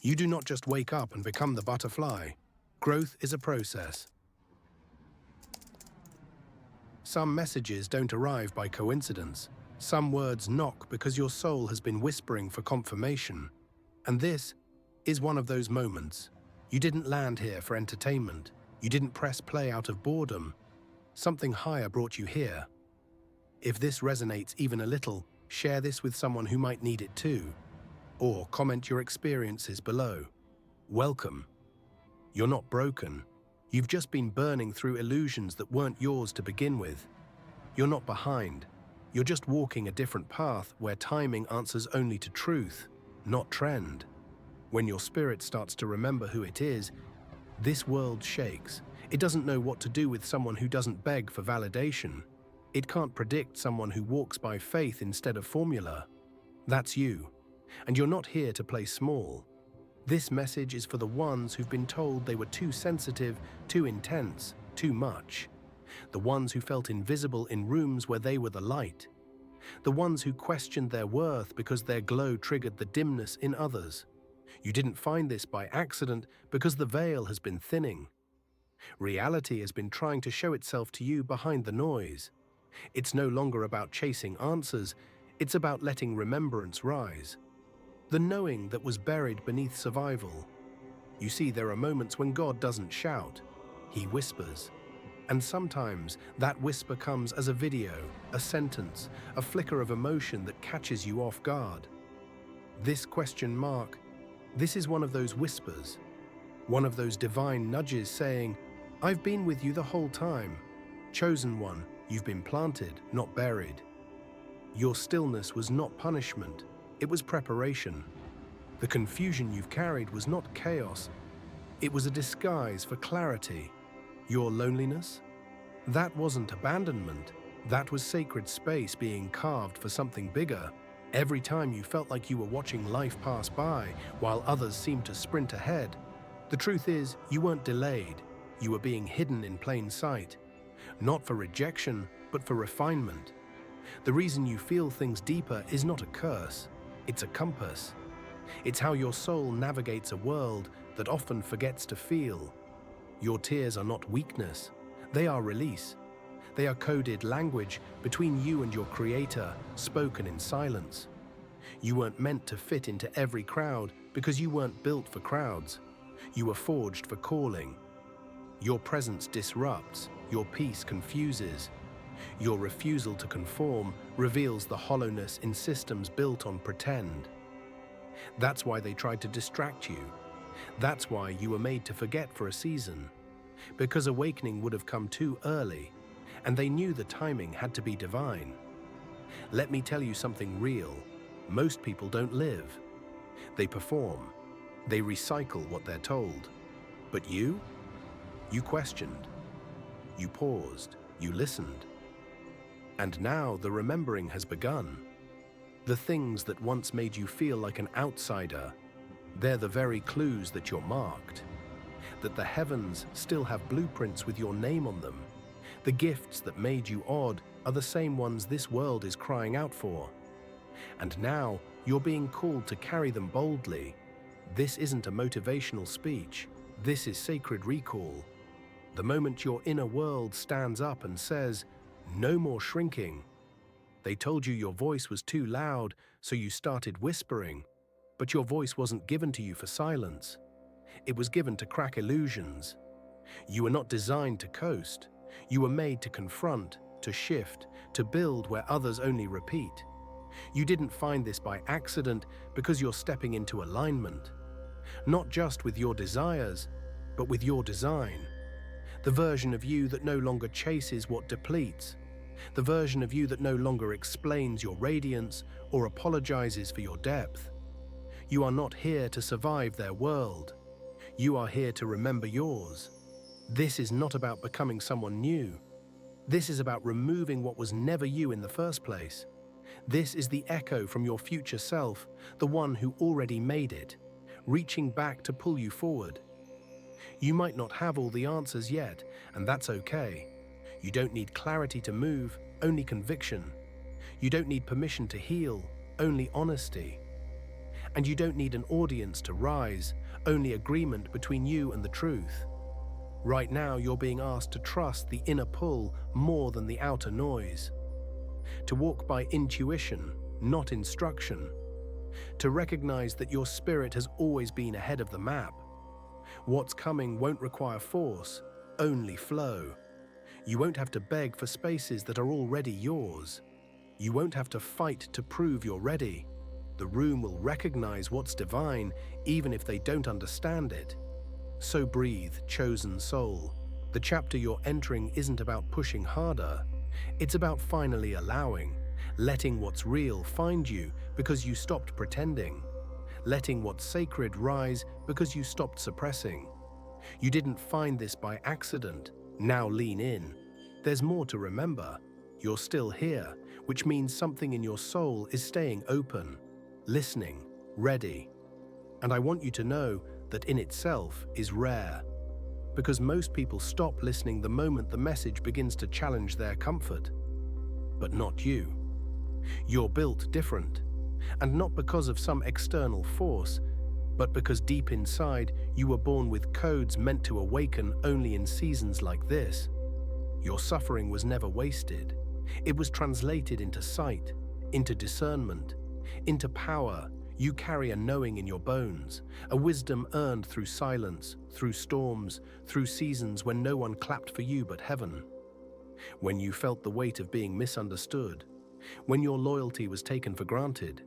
You do not just wake up and become the butterfly. Growth is a process. Some messages don't arrive by coincidence. Some words knock because your soul has been whispering for confirmation. And this is one of those moments. You didn't land here for entertainment. You didn't press play out of boredom. Something higher brought you here. If this resonates even a little, share this with someone who might need it too. Or comment your experiences below. Welcome. You're not broken. You've just been burning through illusions that weren't yours to begin with. You're not behind. You're just walking a different path where timing answers only to truth, not trend. When your spirit starts to remember who it is, this world shakes. It doesn't know what to do with someone who doesn't beg for validation. It can't predict someone who walks by faith instead of formula. That's you. And you're not here to play small. This message is for the ones who've been told they were too sensitive, too intense, too much. The ones who felt invisible in rooms where they were the light. The ones who questioned their worth because their glow triggered the dimness in others. You didn't find this by accident because the veil has been thinning. Reality has been trying to show itself to you behind the noise. It's no longer about chasing answers, it's about letting remembrance rise. The knowing that was buried beneath survival. You see, there are moments when God doesn't shout, He whispers. And sometimes that whisper comes as a video, a sentence, a flicker of emotion that catches you off guard. This question mark, this is one of those whispers, one of those divine nudges saying, I've been with you the whole time. Chosen one, you've been planted, not buried. Your stillness was not punishment, it was preparation. The confusion you've carried was not chaos, it was a disguise for clarity. Your loneliness? That wasn't abandonment, that was sacred space being carved for something bigger. Every time you felt like you were watching life pass by while others seemed to sprint ahead, the truth is you weren't delayed, you were being hidden in plain sight. Not for rejection, but for refinement. The reason you feel things deeper is not a curse, it's a compass. It's how your soul navigates a world that often forgets to feel. Your tears are not weakness, they are release. They are coded language between you and your Creator, spoken in silence. You weren't meant to fit into every crowd because you weren't built for crowds. You were forged for calling. Your presence disrupts, your peace confuses. Your refusal to conform reveals the hollowness in systems built on pretend. That's why they tried to distract you. That's why you were made to forget for a season. Because awakening would have come too early, and they knew the timing had to be divine. Let me tell you something real. Most people don't live. They perform. They recycle what they're told. But you? You questioned. You paused. You listened. And now the remembering has begun. The things that once made you feel like an outsider, they're the very clues that you're marked. That the heavens still have blueprints with your name on them. The gifts that made you odd are the same ones this world is crying out for. And now you're being called to carry them boldly. This isn't a motivational speech. This is sacred recall. The moment your inner world stands up and says, no more shrinking. They told you your voice was too loud, so you started whispering. But your voice wasn't given to you for silence. It was given to crack illusions. You were not designed to coast. You were made to confront, to shift, to build where others only repeat. You didn't find this by accident because you're stepping into alignment. Not just with your desires, but with your design. The version of you that no longer chases what depletes. The version of you that no longer explains your radiance or apologizes for your depth. You are not here to survive their world. You are here to remember yours. This is not about becoming someone new. This is about removing what was never you in the first place. This is the echo from your future self, the one who already made it, reaching back to pull you forward. You might not have all the answers yet, and that's okay. You don't need clarity to move, only conviction. You don't need permission to heal, only honesty. And you don't need an audience to rise, only agreement between you and the truth. Right now, you're being asked to trust the inner pull more than the outer noise. To walk by intuition, not instruction. To recognize that your spirit has always been ahead of the map. What's coming won't require force, only flow. You won't have to beg for spaces that are already yours. You won't have to fight to prove you're ready. The room will recognize what's divine, even if they don't understand it. So breathe, chosen soul. The chapter you're entering isn't about pushing harder. It's about finally allowing, letting what's real find you because you stopped pretending, letting what's sacred rise because you stopped suppressing. You didn't find this by accident. Now lean in. There's more to remember. You're still here, which means something in your soul is staying open, listening, ready. And I want you to know that in itself is rare, because most people stop listening the moment the message begins to challenge their comfort. But not you. You're built different, and not because of some external force, but because deep inside you were born with codes meant to awaken only in seasons like this. Your suffering was never wasted. It was translated into sight, into discernment, into power. You carry a knowing in your bones, a wisdom earned through silence, through storms, through seasons when no one clapped for you but heaven. When you felt the weight of being misunderstood, when your loyalty was taken for granted,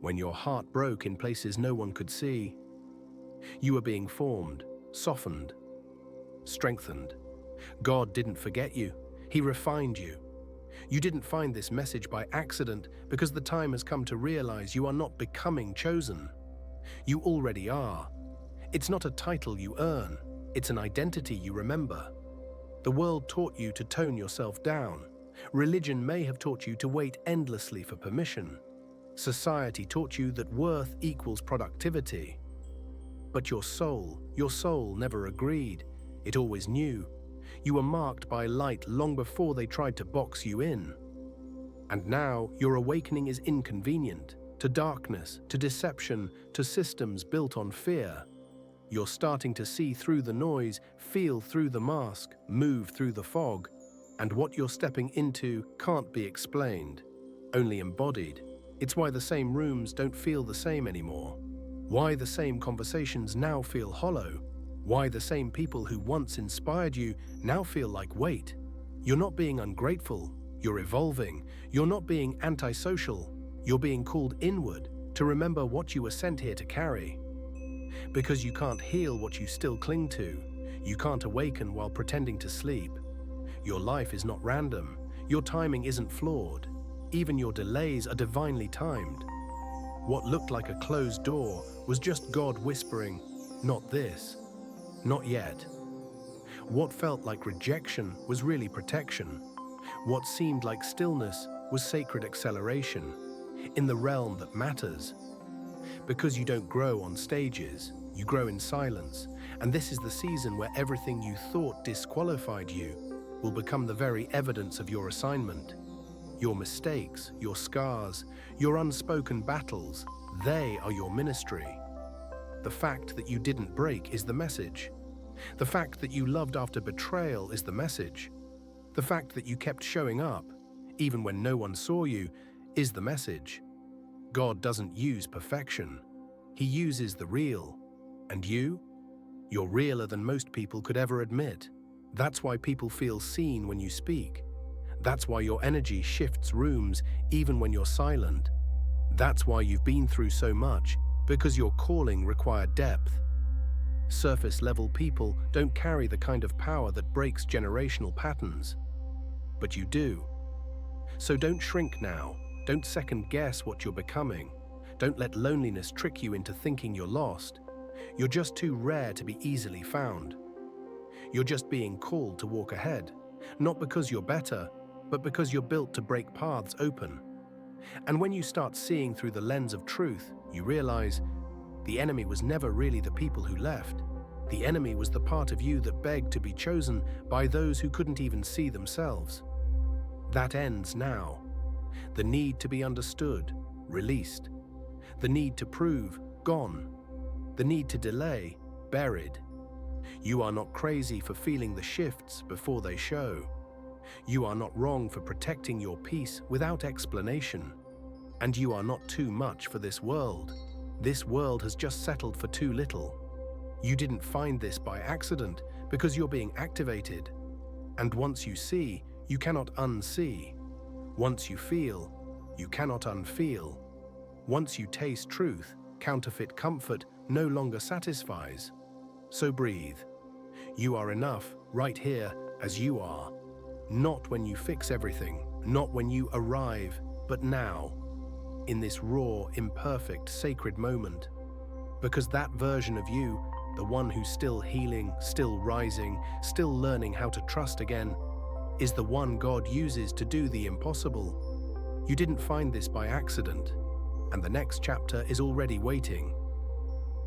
when your heart broke in places no one could see, you were being formed, softened, strengthened. God didn't forget you. He refined you. You didn't find this message by accident, because the time has come to realize you are not becoming chosen. You already are. It's not a title you earn. It's an identity you remember. The world taught you to tone yourself down. Religion may have taught you to wait endlessly for permission. Society taught you that worth equals productivity. But your soul never agreed. It always knew. You were marked by light long before they tried to box you in. And now your awakening is inconvenient, to darkness, to deception, to systems built on fear. You're starting to see through the noise, feel through the mask, move through the fog, and what you're stepping into can't be explained, only embodied. It's why the same rooms don't feel the same anymore. Why the same conversations now feel hollow. Why the same people who once inspired you now feel like weight. You're not being ungrateful, you're evolving. You're not being antisocial, you're being called inward to remember what you were sent here to carry. Because you can't heal what you still cling to. You can't awaken while pretending to sleep. Your life is not random. Your timing isn't flawed. Even your delays are divinely timed. What looked like a closed door was just God whispering, "Not this. Not yet." What felt like rejection was really protection. What seemed like stillness was sacred acceleration, in the realm that matters. Because you don't grow on stages, you grow in silence, and this is the season where everything you thought disqualified you will become the very evidence of your assignment. Your mistakes, your scars, your unspoken battles, they are your ministry. The fact that you didn't break is the message. The fact that you loved after betrayal is the message. The fact that you kept showing up, even when no one saw you, is the message. God doesn't use perfection. He uses the real. And you're realer than most people could ever admit. That's why people feel seen when you speak. That's why your energy shifts rooms even when you're silent. That's why you've been through so much, because your calling required depth. Surface-level people don't carry the kind of power that breaks generational patterns. But you do. So don't shrink now. Don't second-guess what you're becoming. Don't let loneliness trick you into thinking you're lost. You're just too rare to be easily found. You're just being called to walk ahead, not because you're better, but because you're built to break paths open. And when you start seeing through the lens of truth, you realize the enemy was never really the people who left. The enemy was the part of you that begged to be chosen by those who couldn't even see themselves. That ends now. The need to be understood, released. The need to prove, gone. The need to delay, buried. You are not crazy for feeling the shifts before they show. You are not wrong for protecting your peace without explanation. And you are not too much for this world. This world has just settled for too little. You didn't find this by accident because you're being activated. And once you see, you cannot unsee. Once you feel, you cannot unfeel. Once you taste truth, counterfeit comfort no longer satisfies. So breathe. You are enough right here as you are. Not when you fix everything, not when you arrive, but now, in this raw, imperfect, sacred moment. Because that version of you, the one who's still healing, still rising, still learning how to trust again, is the one God uses to do the impossible. You didn't find this by accident, and the next chapter is already waiting.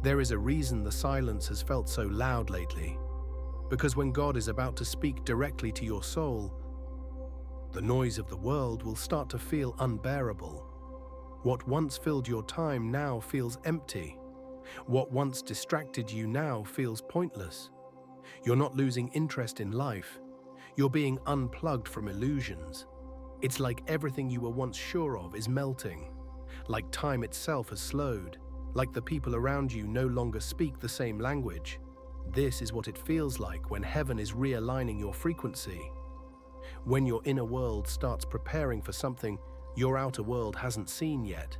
There is a reason the silence has felt so loud lately, because when God is about to speak directly to your soul, the noise of the world will start to feel unbearable. What once filled your time now feels empty. What once distracted you now feels pointless. You're not losing interest in life. You're being unplugged from illusions. It's like everything you were once sure of is melting. Like time itself has slowed. Like the people around you no longer speak the same language. This is what it feels like when heaven is realigning your frequency. When your inner world starts preparing for something your outer world hasn't seen yet.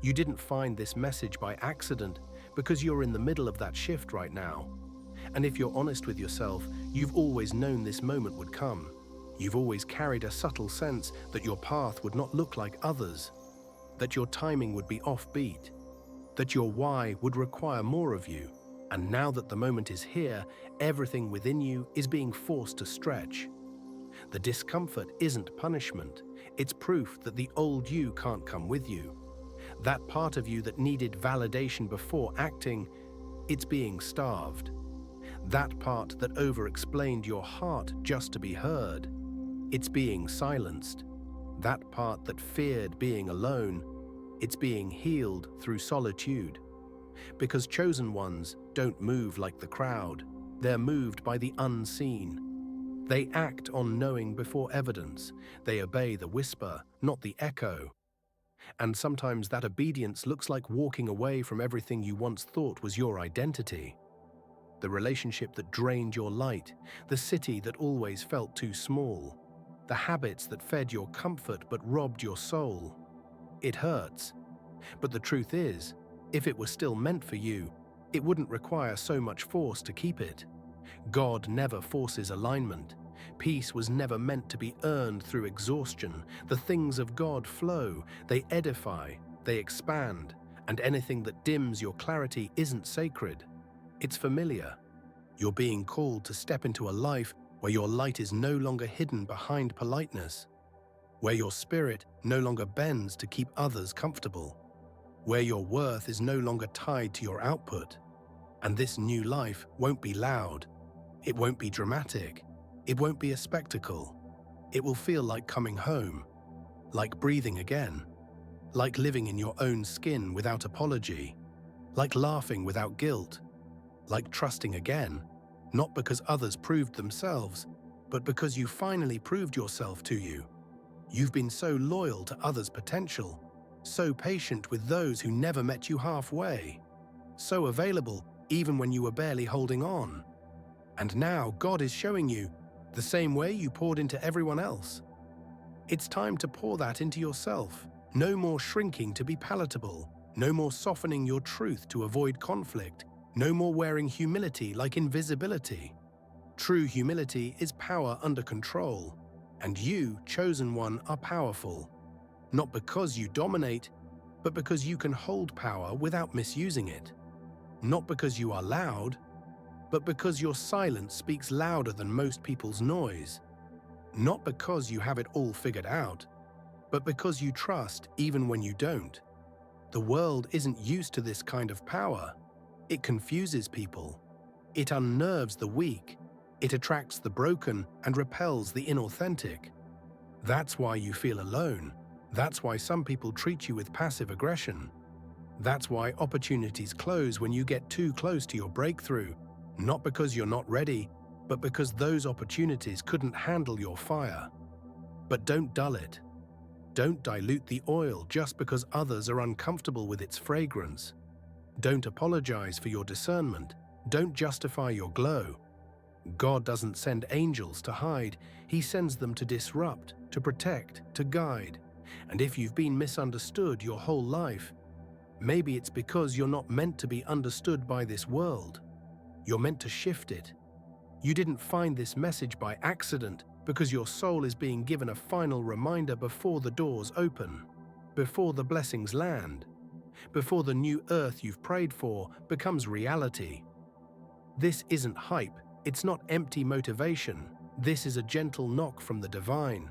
You didn't find this message by accident because you're in the middle of that shift right now. And if you're honest with yourself, you've always known this moment would come. You've always carried a subtle sense that your path would not look like others, that your timing would be offbeat, that your why would require more of you. And now that the moment is here, everything within you is being forced to stretch. The discomfort isn't punishment, it's proof that the old you can't come with you. That part of you that needed validation before acting, it's being starved. That part that over-explained your heart just to be heard, it's being silenced. That part that feared being alone, it's being healed through solitude. Because chosen ones don't move like the crowd, they're moved by the unseen. They act on knowing before evidence. They obey the whisper, not the echo. And sometimes that obedience looks like walking away from everything you once thought was your identity. The relationship that drained your light, the city that always felt too small, the habits that fed your comfort but robbed your soul. It hurts. But the truth is, if it was still meant for you, it wouldn't require so much force to keep it. God never forces alignment. Peace was never meant to be earned through exhaustion. The things of God flow, they edify, they expand, and anything that dims your clarity isn't sacred. It's familiar. You're being called to step into a life where your light is no longer hidden behind politeness, where your spirit no longer bends to keep others comfortable, where your worth is no longer tied to your output. And this new life won't be loud. It won't be dramatic. It won't be a spectacle. It will feel like coming home, like breathing again, like living in your own skin without apology, like laughing without guilt, like trusting again, not because others proved themselves, but because you finally proved yourself to you. You've been so loyal to others' potential, so patient with those who never met you halfway, so available even when you were barely holding on. And now God is showing you the same way you poured into everyone else. It's time to pour that into yourself. No more shrinking to be palatable. No more softening your truth to avoid conflict. No more wearing humility like invisibility. True humility is power under control. And you, chosen one, are powerful. Not because you dominate, but because you can hold power without misusing it. Not because you are loud, but because your silence speaks louder than most people's noise. Not because you have it all figured out, but because you trust even when you don't. The world isn't used to this kind of power. It confuses people. It unnerves the weak. It attracts the broken and repels the inauthentic. That's why you feel alone. That's why some people treat you with passive aggression. That's why opportunities close when you get too close to your breakthrough, not because you're not ready, but because those opportunities couldn't handle your fire. But don't dull it. Don't dilute the oil just because others are uncomfortable with its fragrance. Don't apologize for your discernment. Don't justify your glow. God doesn't send angels to hide. He sends them to disrupt, to protect, to guide. And if you've been misunderstood your whole life, maybe it's because you're not meant to be understood by this world. You're meant to shift it. You didn't find this message by accident because your soul is being given a final reminder before the doors open, before the blessings land, before the new earth you've prayed for becomes reality. This isn't hype. It's not empty motivation. This is a gentle knock from the divine,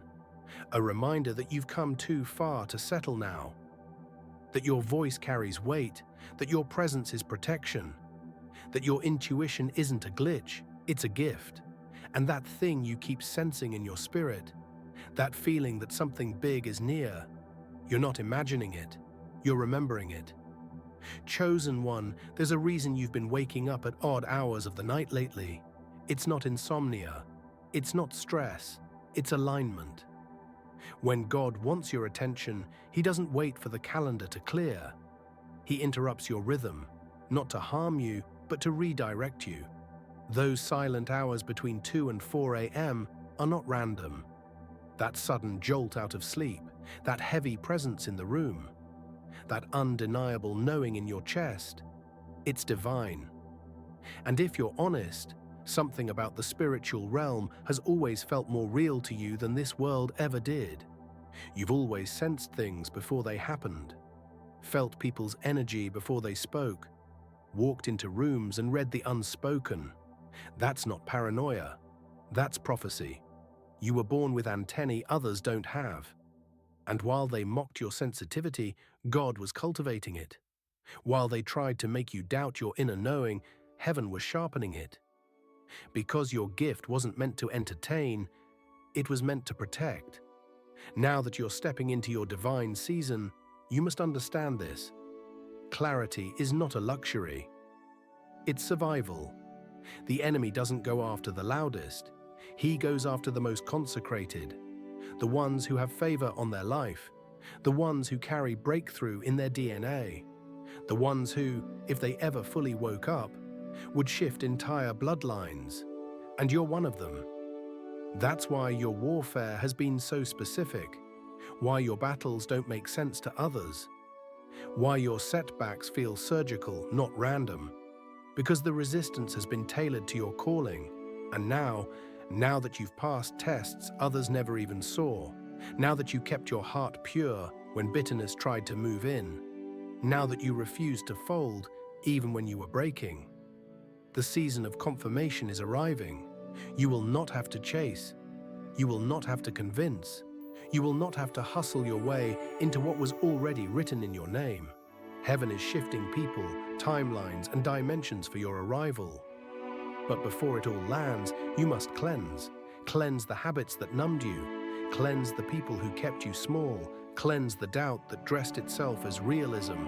a reminder that you've come too far to settle now, that your voice carries weight, that your presence is protection, that your intuition isn't a glitch, it's a gift. And that thing you keep sensing in your spirit, that feeling that something big is near, you're not imagining it, you're remembering it. Chosen one, there's a reason you've been waking up at odd hours of the night lately. It's not insomnia, it's not stress, it's alignment. When God wants your attention, He doesn't wait for the calendar to clear. He interrupts your rhythm, not to harm you, but to redirect you. Those silent hours between 2 and 4 a.m. are not random. That sudden jolt out of sleep, that heavy presence in the room, that undeniable knowing in your chest, it's divine. And if you're honest, something about the spiritual realm has always felt more real to you than this world ever did. You've always sensed things before they happened, felt people's energy before they spoke, walked into rooms and read the unspoken. That's not paranoia, that's prophecy. You were born with antennae others don't have. And while they mocked your sensitivity, God was cultivating it. While they tried to make you doubt your inner knowing, heaven was sharpening it. Because your gift wasn't meant to entertain, it was meant to protect. Now that you're stepping into your divine season, you must understand this. Clarity is not a luxury. It's survival. The enemy doesn't go after the loudest. He goes after the most consecrated, the ones who have favor on their life, the ones who carry breakthrough in their DNA, the ones who, if they ever fully woke up, would shift entire bloodlines. And you're one of them. That's why your warfare has been so specific, why your battles don't make sense to others, why your setbacks feel surgical, not random, because the resistance has been tailored to your calling. And now that you've passed tests others never even saw, now that you kept your heart pure when bitterness tried to move in, now that you refused to fold even when you were breaking, the season of confirmation is arriving. You will not have to chase. You will not have to convince. You will not have to hustle your way into what was already written in your name. Heaven is shifting people, timelines, and dimensions for your arrival. But before it all lands, you must cleanse. Cleanse the habits that numbed you. Cleanse the people who kept you small. Cleanse the doubt that dressed itself as realism.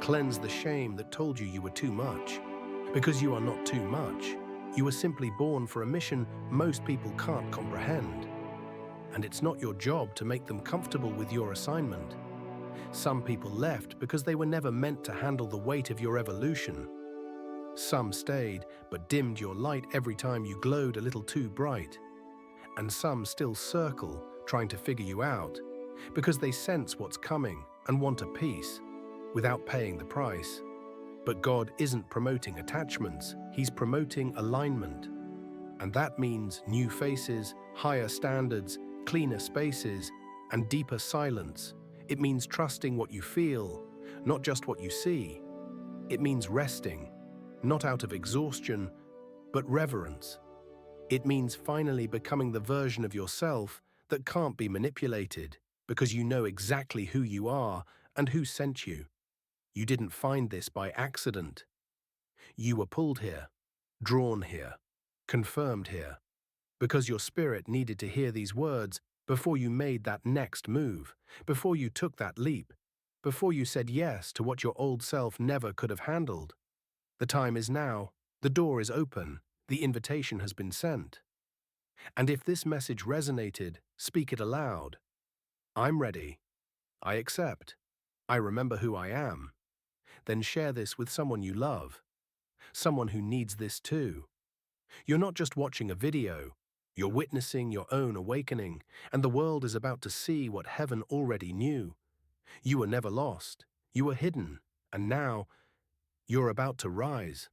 Cleanse the shame that told you you were too much. Because you are not too much. You were simply born for a mission most people can't comprehend. And it's not your job to make them comfortable with your assignment. Some people left because they were never meant to handle the weight of your evolution. Some stayed, but dimmed your light every time you glowed a little too bright. And some still circle, trying to figure you out, because they sense what's coming and want a piece, without paying the price. But God isn't promoting attachments, He's promoting alignment. And that means new faces, higher standards, cleaner spaces, and deeper silence. It means trusting what you feel, not just what you see. It means resting, not out of exhaustion, but reverence. It means finally becoming the version of yourself that can't be manipulated, because you know exactly who you are and who sent you. You didn't find this by accident. You were pulled here, drawn here, confirmed here, because your spirit needed to hear these words before you made that next move, before you took that leap. before you said yes to what your old self never could have handled. The time is now, the door is open, the invitation has been sent. And if this message resonated, speak it aloud. I'm ready. I accept. I remember who I am. Then share this with someone you love, someone who needs this too. You're not just watching a video, you're witnessing your own awakening, and the world is about to see what heaven already knew. You were never lost, you were hidden, and now you're about to rise.